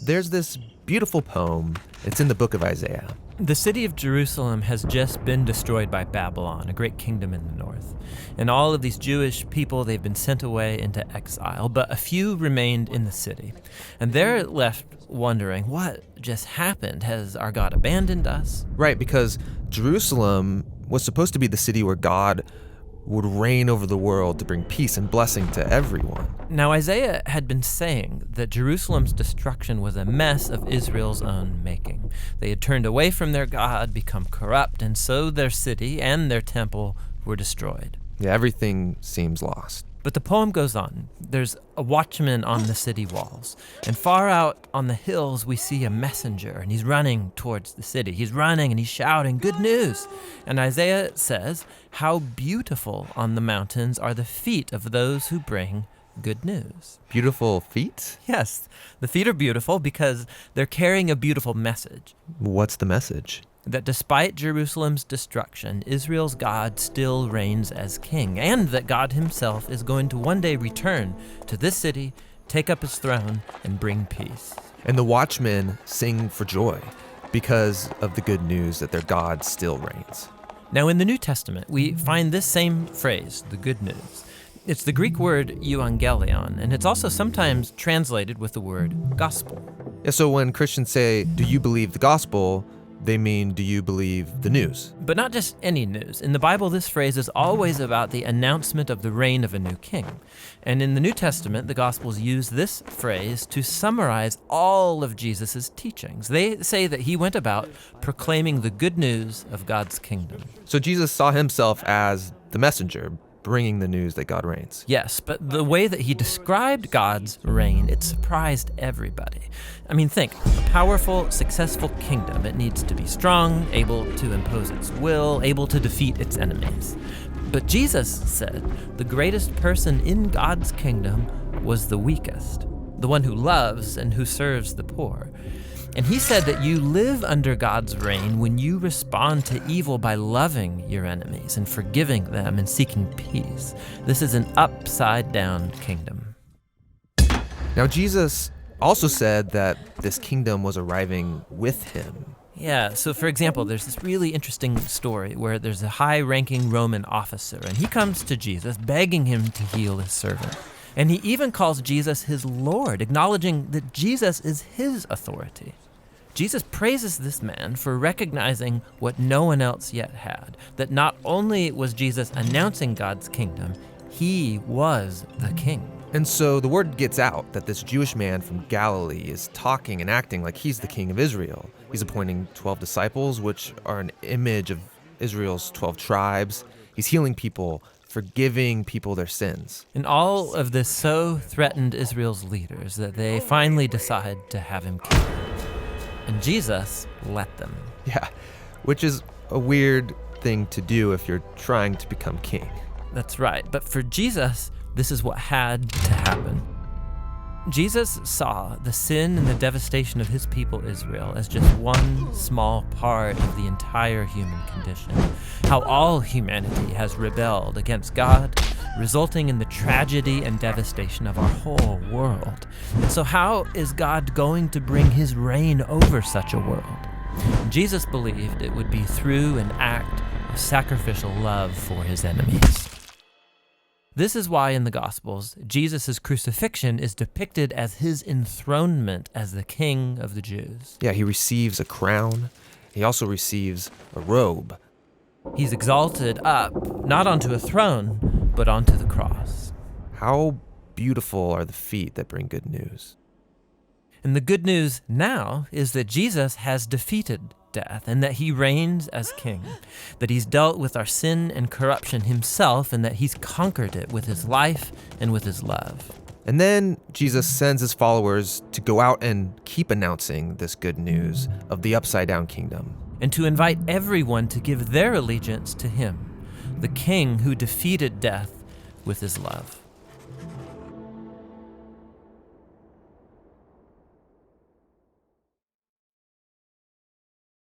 there's this beautiful poem. It's in the book of Isaiah. The city of Jerusalem has just been destroyed by Babylon, a great kingdom in the north. And all of these Jewish people, they've been sent away into exile, but a few remained in the city. And they're left wondering, what just happened? Has our God abandoned us? Right, because Jerusalem was supposed to be the city where God would reign over the world to bring peace and blessing to everyone. Now, Isaiah had been saying that Jerusalem's destruction was a mess of Israel's own making. They had turned away from their God, become corrupt, and so their city and their temple were destroyed. Yeah, everything seems lost. But the poem goes on. There's a watchman on the city walls. And far out on the hills, we see a messenger, and he's running towards the city. He's running and he's shouting, "Good news!" And Isaiah says, "How beautiful on the mountains are the feet of those who bring good news." Beautiful feet? Yes, the feet are beautiful because they're carrying a beautiful message. What's the message? That despite Jerusalem's destruction, Israel's God still reigns as king, and that God himself is going to one day return to this city, take up his throne, and bring peace. And the watchmen sing for joy because of the good news that their God still reigns. Now, in the New Testament, we find this same phrase, the good news. It's the Greek word euangelion, and it's also sometimes translated with the word gospel. Yeah, so when Christians say, "Do you believe the gospel?" they mean, do you believe the news? But not just any news. In the Bible, this phrase is always about the announcement of the reign of a new king. And in the New Testament, the Gospels use this phrase to summarize all of Jesus' teachings. They say that he went about proclaiming the good news of God's kingdom. So Jesus saw himself as the messenger, bringing the news that God reigns. Yes, but the way that he described God's reign, it surprised everybody. I mean, think, a powerful, successful kingdom. It needs to be strong, able to impose its will, able to defeat its enemies. But Jesus said the greatest person in God's kingdom was the weakest, the one who loves and who serves the poor. And he said that you live under God's reign when you respond to evil by loving your enemies and forgiving them and seeking peace. This is an upside-down kingdom. Now, Jesus also said that this kingdom was arriving with him. Yeah, so for example, there's this really interesting story where there's a high-ranking Roman officer, and he comes to Jesus begging him to heal his servant. And he even calls Jesus his Lord, acknowledging that Jesus is his authority. Jesus praises this man for recognizing what no one else yet had, that not only was Jesus announcing God's kingdom, he was the king. And so the word gets out that this Jewish man from Galilee is talking and acting like he's the king of Israel. He's appointing 12 disciples, which are an image of Israel's 12 tribes. He's healing people, forgiving people their sins. And all of this so threatened Israel's leaders that they finally decide to have him killed. And Jesus let them. Yeah, which is a weird thing to do if you're trying to become king. That's right. But for Jesus, this is what had to happen. Jesus saw the sin and the devastation of his people Israel as just one small part of the entire human condition. How all humanity has rebelled against God, resulting in the tragedy and devastation of our whole world. And so how is God going to bring his reign over such a world? Jesus believed it would be through an act of sacrificial love for his enemies. This is why in the Gospels, Jesus' crucifixion is depicted as his enthronement as the King of the Jews. Yeah, he receives a crown. He also receives a robe. He's exalted up, not onto a throne, but onto the cross. How beautiful are the feet that bring good news. And the good news now is that Jesus has defeated death and that he reigns as king, that he's dealt with our sin and corruption himself, and that he's conquered it with his life and with his love. And then Jesus sends his followers to go out and keep announcing this good news of the upside-down kingdom. And to invite everyone to give their allegiance to him, the king who defeated death with his love.